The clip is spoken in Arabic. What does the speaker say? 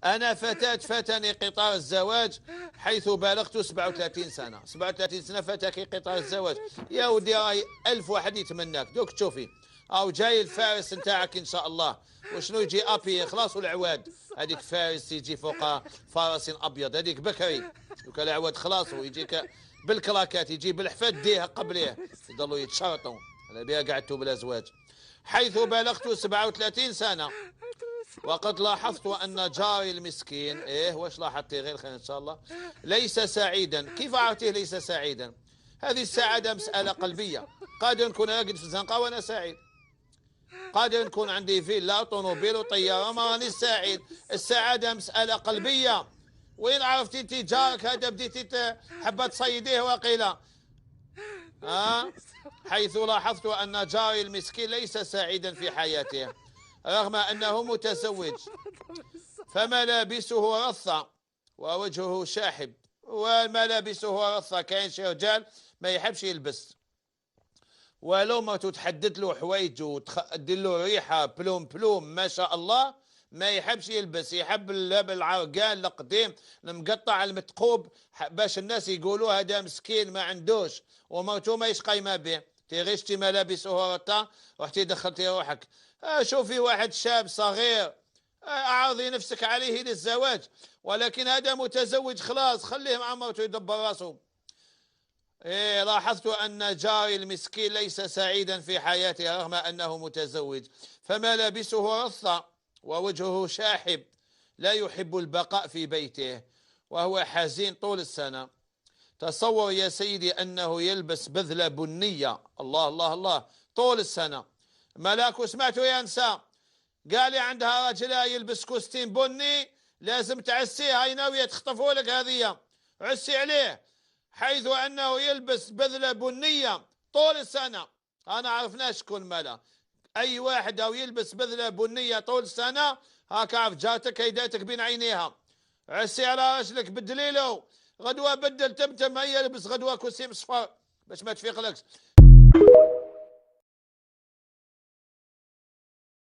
أنا فتاة فاتني قطار الزواج حيث بلغت 37 سنة. 37 سنة فاتك قطار الزواج يا ودي، راهي 1000 واحد يتمناك. دوك تشوفي أو جاي الفارس نتاعك إن شاء الله، وشنو يجي أبي خلاص العواد. هذيك فارس يجي فوق فرس أبيض، هذيك بكري. دوك العواد خلاص ويجيك بالكلاكات، يجي بالحفاد ديها قبليه يضلوا يتشرطوا. على بها قعدتوا بلا زواج. حيث بلغت 37 سنة وقد لاحظت أن جاري المسكين، واش لاحظتي؟ غير خير إن شاء الله. ليس سعيدا. كيف عرفتيه ليس سعيدا؟ هذه السعادة مسألة قلبية. قادر نكون راقد في الزنقة وأنا سعيد، قادر نكون عندي فيلا طوموبيل وطيارة ما راني سعيد. السعادة مسألة قلبية. وين عرفتي انت جارك هذا بديتي حبة تصيديه وقيلا؟ حيث لاحظت أن جاري المسكين ليس سعيدا في حياته رغم أنه متزوج، فملابسه رثة ووجهه شاحب. وملابسه رثة، كاين شي رجال ما يحبش يلبس، ولو ما تتحدد له حوايج وتدير له ريحة بلوم بلوم ما شاء الله ما يحبش يلبس. يحب اللب العرقان القديم المقطع المتقوب باش الناس يقولوا هذا مسكين ما عندوش، وموتو ما قايمه به. تغشتي ملابسه رثة رحتي دخلتي روحك. شوفي واحد شاب صغير أعرضي نفسك عليه للزواج، ولكن هذا متزوج خلاص خليه مع مرته يدبر راسه. لاحظت أن جاري المسكين ليس سعيدا في حياته رغم أنه متزوج، فملابسه رثة ووجهه شاحب، لا يحب البقاء في بيته وهو حزين طول السنة. تصور يا سيدي أنه يلبس بذلة بنية، الله الله الله، طول السنة. ملاك سمعتوا يا نساء؟ قال لي عندها راجلها يلبس كوستيم بني لازم تعسيه، هاي ناوية تخطفوا لك هذه، عسي عليه. حيث أنه يلبس بذلة بنية طول السنة. أنا عرفناش شكون مالا. أي واحد أو يلبس بذلة بنية طول السنة هاك عرف جاتك هيداتك بين عينيها. عسي على رجلك بالدليلو، غدوة بدل تمتم، هيا يلبس غدوة كوستيم صفر باش ما تفيقلكش.